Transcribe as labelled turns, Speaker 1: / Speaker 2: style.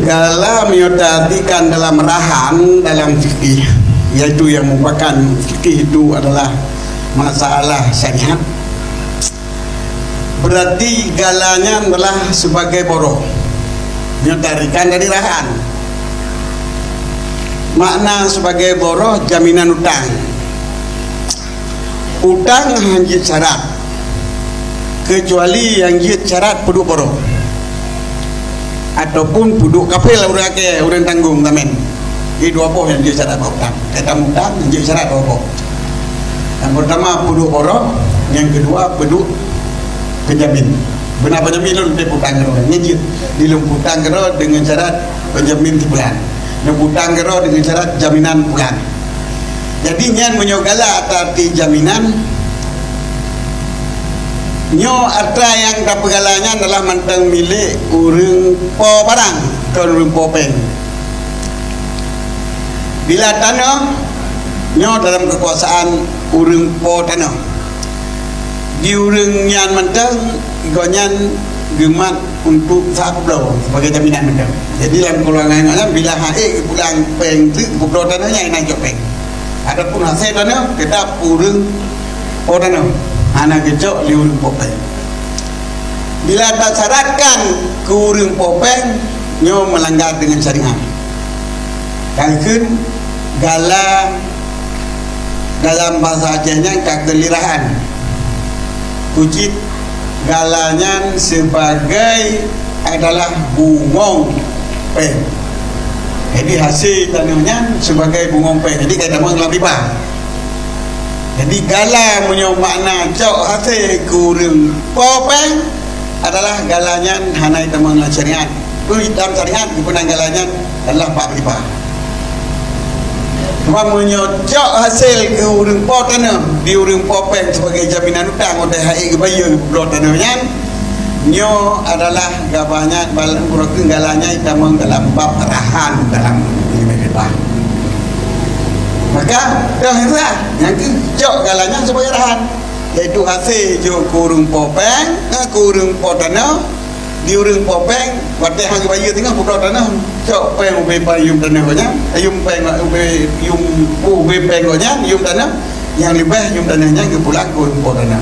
Speaker 1: Gala menyodatikan dalam rahan dalam fikih, yaitu yang merupakan fikih itu adalah masalah syariat. Berarti galanya adalah sebagai boroh, menyodatikan dari rahan. Makna sebagai boroh jaminan utang. Utang hanya syarat, kecuali yang jid syarat puduk boroh ataupun puduk kapil orang tanggung tamen. Ini dua poh yang jid syarat utang. Kata utang yang jid syarat dua poh. Yang pertama puduk boroh, yang kedua puduk penjamin. Benar penjamin itu lebih utang kero. Nyejid di utang kero dengan syarat penjamin bulan. Yang utang kero dengan syarat jaminan bulan. Jadi nyan menyogala arti jaminan. Nyo arta yang dapegalanya adalah mantang milik urang po barang ke urang po peng. Bila tanah nyo dalam kekuasaan urang po tanah. Di urang nyan mantang gonyan gemat untuk sahab pulau sebagai jaminan mantang. Jadi dalam keluarganya bila hae pulang peng tu pulau tanahnya naik peng. Adapun hasil tanah kita urang po tanah. Anak kecok di urang popeng. Bila tak syaratkan ke urang popeng, nyo melanggar dengan syariat. Kangkeun gala dalam bahasa Acehnya kegelirahan. Kucit galanya sebagai adalah bungong peng. Jadi hasil tanahnya sebagai bungong peng. Jadi kita mau ngelabibah. Jadi gala punya makna cok hasil kurang popeng adalah galanya hanai teman syariat. Dalam syariat kepunang galanya adalah pak riba. Cuma menyocok hasil kurang popeng di urang popeng sebagai jaminan utang oleh hai kebayar blok tanahnya. Nyo adalah gabanya balan kurang galanya teman dalam bab arahan dalam riba. Maka dah itulah yang kecok galanya sebagai rahan, yaitu hasil jo kurung popeng, kurung potana di urang popeng, wadah hang bayu tengah pukul tanah, cok peng ube payung tanahnya, ayum peng ube pengnya, yum tanah, yang lebih yum tanahnya ke pulang kurung potana.